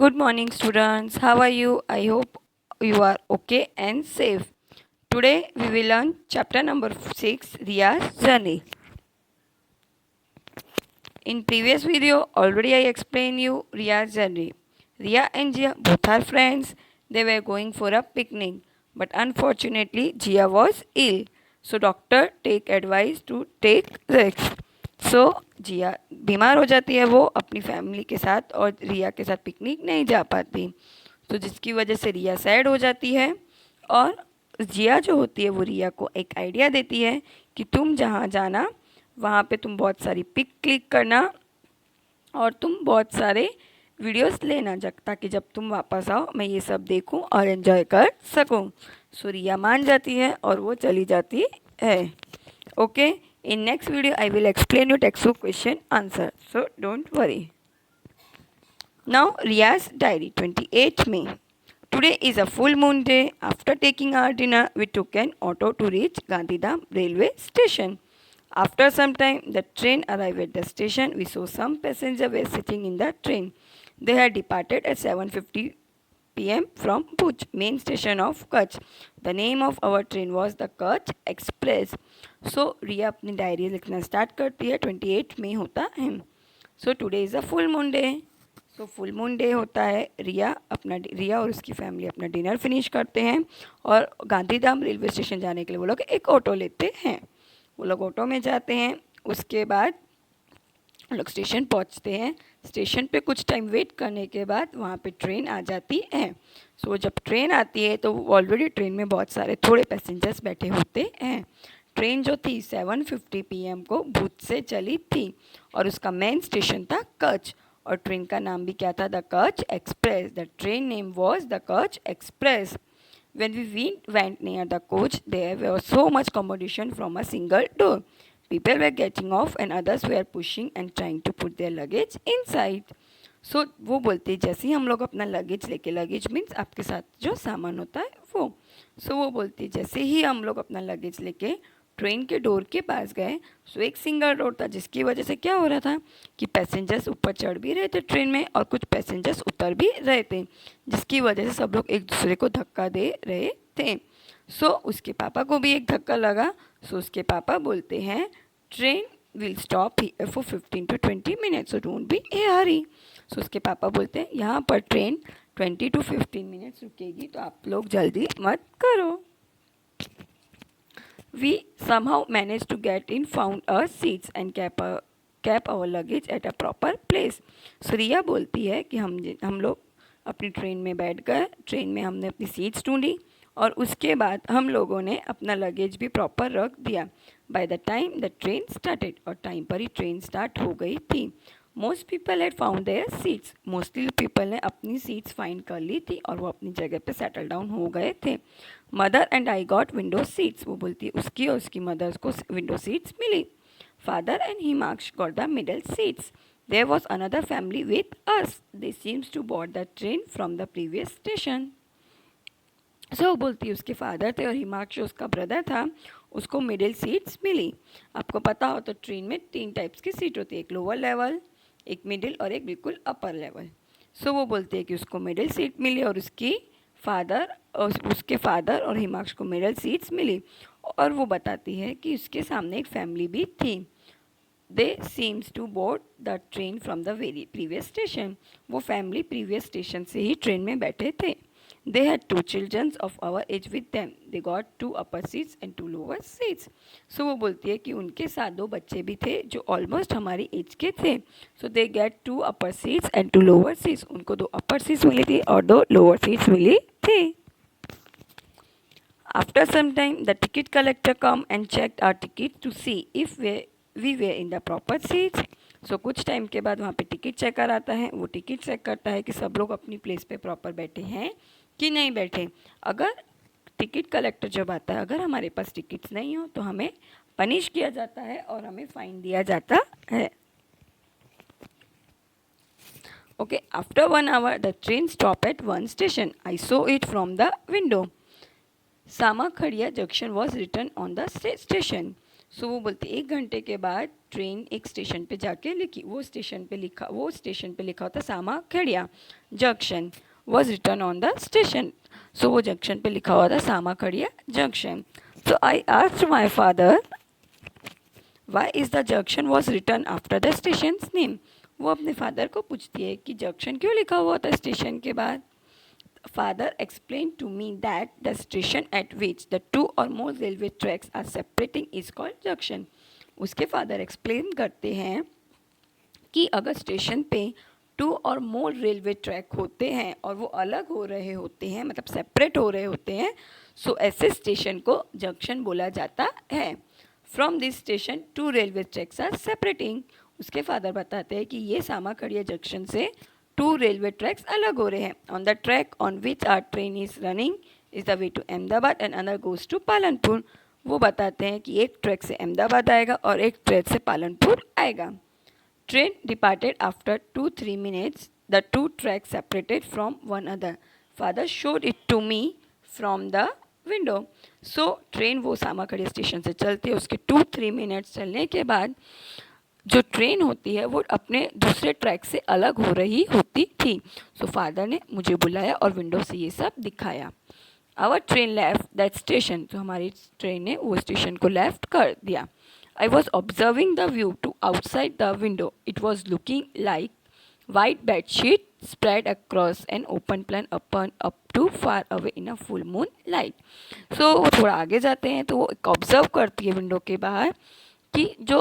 Good morning, students. How are you? I hope you are okay and safe. Today we will learn chapter number 6, Riya's journey. In previous video, already I explained you Riya's journey. Riya and Jia both are friends. They were going for a picnic, but unfortunately Jia was ill. So doctor take advice to take rest. सो जिया बीमार हो जाती है, वो अपनी family के साथ और रिया के साथ पिकनिक नहीं जा पाती, तो जिसकी वजह से रिया सैड हो जाती है। और जिया जो होती है वो रिया को एक आइडिया देती है कि तुम जहाँ जाना वहाँ पे तुम बहुत सारी पिक क्लिक करना और तुम बहुत सारे वीडियोस लेना, ताकि जब तुम वापस आओ मैं ये सब देखूं और एंजॉय कर सकूं। सो रिया मान जाती है और वो चली जाती है। Okay, in next video I will explain you textbook question answer, so don't worry. Now Riya's diary, 28 May. Today is a full moon day. After taking our dinner we took an auto to reach Gandhidham railway station. After some time the train arrived at the station. We saw some passengers were sitting in the train. They had departed at 7:50 p.m. from Bhuj, main station of Kutch. The name of our train was the Kutch Express. So रिया अपनी diary लिखना start करती है। 28 मई होता है। So today is a full moon day. So full moon day होता है। रिया और उसकी फैमिली अपना डिनर फिनिश करते हैं और गांधीधाम रेलवे स्टेशन जाने के लिए वो लोग एक ऑटो लेते हैं। वो लोग ऑटो में जाते हैं। उसके बाद लोग स्टेशन पहुंचते हैं। स्टेशन पे कुछ टाइम वेट करने के बाद वहाँ पे ट्रेन आ जाती है। सो जब ट्रेन आती है तो ऑलरेडी ट्रेन में बहुत सारे थोड़े पैसेंजर्स बैठे होते हैं। ट्रेन जो थी 7:50 PM को भुज से चली थी और उसका मेन स्टेशन था कच्छ और ट्रेन का नाम भी क्या था, the Kutch express. The train name was the Kutch express. When we went near the coach, there was so much competition from a single door. People were getting off and others were pushing and trying to put their luggage inside. So वो बोलते जैसे ही हम लोग अपना luggage लेके, luggage means आपके साथ जो सामान होता है वो, सो वो बोलती जैसे ही हम लोग अपना लगेज लेके ट्रेन के डोर के पास गए, सो एक सिंगल डोर था जिसकी वजह से क्या हो रहा था कि पैसेंजर्स ऊपर चढ़ भी रहे थे ट्रेन में और कुछ पैसेंजर्स उतर भी रहे थे, जिसकी वजह से सब लोग एक दूसरे को धक्का दे रहे थे। सो उसके पापा को भी एक धक्का लगा। सो उसके पापा बोलते हैं train will stop here for 15 to 20 minutes, so don't be a hurry. So उसके पापा बोलते हैं यहाँ पर ट्रेन 20 to 15 minutes रुकेगी, तो आप लोग जल्दी मत करो। We somehow managed to get in, found our seats and kept our luggage at a proper place. So रिया बोलती है कि हम लोग अपनी ट्रेन में बैठ गए, ट्रेन में हमने अपनी सीट्स ढूंढी और उसके बाद हम लोगों ने अपना लगेज भी प्रॉपर रख दिया। By the time the train started, और टाइम पर ही ट्रेन स्टार्ट हो गई थी। Most people had found there seats, mostly people ने अपनी सीट्स फाइंड कर ली थी और वो अपनी जगह पे सेटल डाउन हो गए थे। Mother and I got window seats, वो बोलती है उसकी और उसकी मदर्स को विंडो सीट्स मिली। Father and Himansh got the middle seats. There was another family with us, they seems to board the train from the previous station. So बोलती है उसके फादर थे और हिमांश उसका ब्रदर था, उसको मिडिल सीट्स मिली। आपको पता हो तो ट्रेन में 3 टाइप्स की सीट होती है, एक लोअर लेवल, एक मिडिल और एक बिल्कुल अपर लेवल। सो वो बोलते हैं कि उसको मिडिल सीट मिली और उसके फादर और हिमांश को मिडिल सीट्स मिली। और वो बताती है कि उसके सामने एक फैमिली भी थी। They seems to board the train from the very previous station, वो फैमिली प्रीवियस स्टेशन से ही ट्रेन में बैठे थे। They had 2 children of our age with them. They got 2 upper seats and 2 lower seats. So वो बोलती है कि उनके साथ 2 बच्चे भी थे जो ऑलमोस्ट हमारी एज के थे। So they get 2 upper seats and 2 lower seats. उनको 2 upper seats मिली थी और 2 lower seats मिली थी। After some time, the ticket collector come and checked our ticket to see if we were in the proper seats. So कुछ time के बाद वहाँ पे ticket checker आता है, वो टिकट चेक करता है कि सब लोग अपनी प्लेस पे प्रॉपर बैठे हैं कि नहीं बैठे। अगर टिकट कलेक्टर जब आता है, अगर हमारे पास टिकट्स नहीं हो तो हमें पनिश किया जाता है और हमें फाइन दिया जाता है। Okay, after 1 hour the train stop at 1 station. I saw it from the window. Samakhadiya junction was written on the station. So वो बोलती 1 घंटे के बाद ट्रेन एक स्टेशन पे जाके लिखी, वो स्टेशन पे लिखा होता Samakhadiya junction was written on the station. So वो जंक्शन पे लिखा हुआ था Samakhadiya junction. So I asked my father why is the junction was written after the station name. वो अपने फादर को पूछती है कि जंक्शन क्यों लिखा हुआ था स्टेशन के बाद। Father explained to me that the station at which the 2 or more railway tracks are separating is called junction. उसके फादर एक्सप्लेन करते हैं कि अगर स्टेशन पे 2 और मोर रेलवे ट्रैक होते हैं और वो अलग हो रहे होते हैं, मतलब सेपरेट हो रहे होते हैं, सो ऐसे स्टेशन को जंक्शन बोला जाता है। From this station 2 railway tracks are separating. उसके फादर बताते हैं कि ये सामाखड़िया जंक्शन से 2 रेलवे ट्रैक्स अलग हो रहे हैं। On the track on which are train is running is the way to Ahmedabad and another goes to Palanpur. वो बताते हैं कि एक ट्रैक से अहमदाबाद आएगा और एक ट्रैक से पालनपुर आएगा। Train departed after 2-3 minutes. The 2 tracks separated from one another. Father showed it to me from the window. So train वो सामाखड़िया स्टेशन से चलती है, उसके 2-3 minutes चलने के बाद जो ट्रेन होती है वो अपने दूसरे ट्रैक से अलग हो रही होती थी। सो फादर ने मुझे बुलाया और विंडो से ये सब दिखाया। Our train left that station. तो हमारी ट्रेन ने वो स्टेशन को लेफ्ट कर दिया। I was observing the view to outside the window. It was looking like white bedsheet spread across an open plan up to far away in a full moon light. So वो थोड़ा आगे जाते हैं तो वो एक ऑब्जर्व करती है विंडो के बाहर कि जो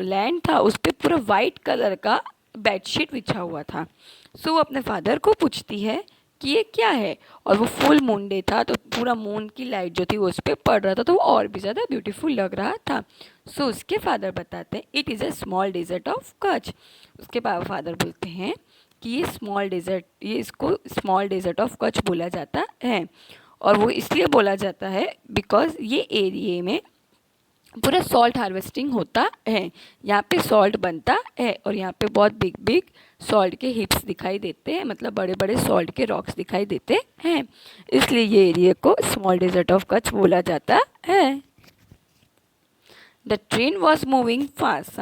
लैंड था उस पर पूरा वाइट कलर का बेडशीट बिछा हुआ था। सो वो अपने फादर को पूछती है कि ये क्या है, और वो फुल मून डे था तो पूरा मून की लाइट जो थी वो उस पर पड़ रहा था तो वो और भी ज़्यादा ब्यूटीफुल लग रहा था। सो उसके फादर बताते हैं it is a small desert of Kutch. उसके फादर बोलते हैं कि ये इसको स्मॉल डेजर्ट ऑफ कच्छ बोला जाता है, और वो इसलिए बोला जाता है बिकॉज ये एरिए में पूरा सॉल्ट हार्वेस्टिंग होता है, यहाँ पे सॉल्ट बनता है और यहाँ पे बहुत बिग बिग सॉल्ट के हिप्स दिखाई देते हैं, मतलब बड़े बड़े सॉल्ट के रॉक्स दिखाई देते हैं, इसलिए ये एरिया को स्मॉल डेजर्ट ऑफ कच्छ बोला जाता है। The train was moving fast.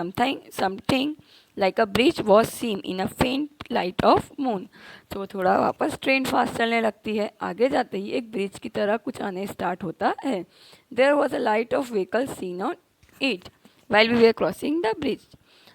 Something like a bridge was seen in a faint light of moon. तो वो थोड़ा वापस ट्रेन फास्ट चलने लगती है, आगे जाते ही एक ब्रिज की तरह कुछ आने स्टार्ट होता है। There was a light of vehicle seen on it while we were crossing the bridge.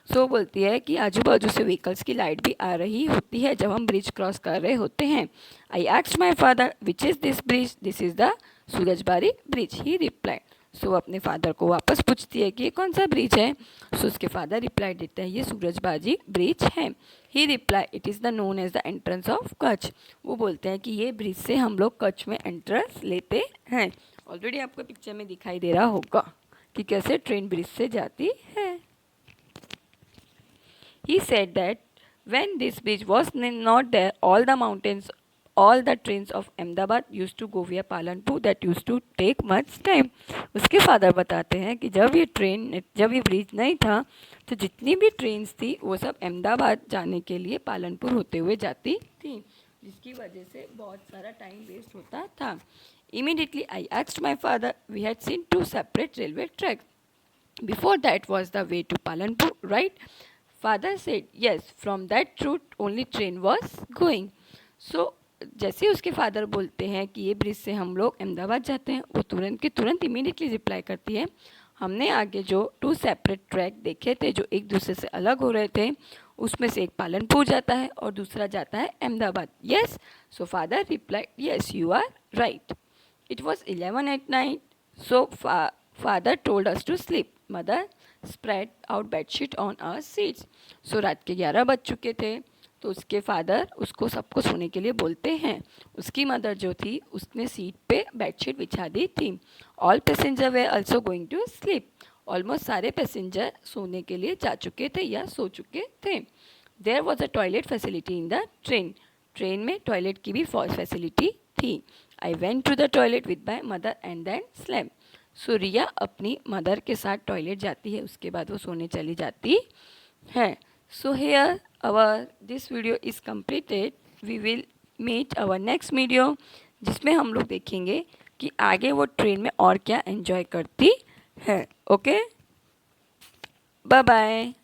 So बोलती है कि आजू बाजू से व्हीकल्स की लाइट भी आ रही होती है जब हम ब्रिज क्रॉस कर रहे होते हैं। I asked my father which is this bridge. This is the Surajbari bridge, he replied. So अपने फादर को वापस पूछती है कि ये कौन सा ब्रिज है। सो उसके फादर रिप्लाई देते हैं ये सूरजबाजी ब्रिज है। He reply it is the known as the entrance of Kutch. वो बोलते हैं कि ये ब्रिज से हम लोग कच्छ में एंट्रेंस लेते हैं। ऑलरेडी आपको पिक्चर में दिखाई दे रहा होगा कि कैसे ट्रेन ब्रिज से जाती है। He said that when this bridge was not there, all the trains of Ahmedabad used to go via Palanpur. That used to take much time. उसके फादर बताते हैं कि जब ये ब्रिज नहीं था तो जितनी भी ट्रेन्स थी वो सब अहमदाबाद जाने के लिए पालनपुर होते हुए जाती थी, जिसकी वजह से बहुत सारा टाइम वेस्ट होता था। Immediately I asked my father, we had seen 2 separate railway tracks. Before that was the way to Palanpur, right? Father said, yes, from that route only train was going. So जैसे उसके father बोलते हैं कि ये bridge से हम लोग अहमदाबाद जाते हैं, वो तुरंत के तुरंत इमीडिएटली रिप्लाई करती है हमने आगे जो 2 सेपरेट ट्रैक देखे थे जो एक दूसरे से अलग हो रहे थे, उसमें से एक पालनपुर जाता है और दूसरा जाता है Ahmedabad. Yes. So father replied yes you are right. It was 11 at night. So father told us to sleep. Mother spread out bedsheet on our seats. So रात के 11 बज चुके थे तो उसके फादर उसको सबको सोने के लिए बोलते हैं। उसकी मदर जो थी उसने सीट पे बेडशीट बिछा दी थी। All passenger were also going to sleep. Almost सारे पैसेंजर सोने के लिए जा चुके थे या सो चुके थे। There was a toilet facility in the train. Train में टॉयलेट की भी फैसिलिटी थी। I went to the toilet with my mother and then slept. So Riya अपनी मदर के साथ टॉयलेट जाती है, उसके बाद वो सोने चली जाती है। So here this video is completed. We will meet our next video जिसमें हम लोग देखेंगे कि आगे वो ट्रेन में और क्या एंजॉय करती है। ओके। Bye bye.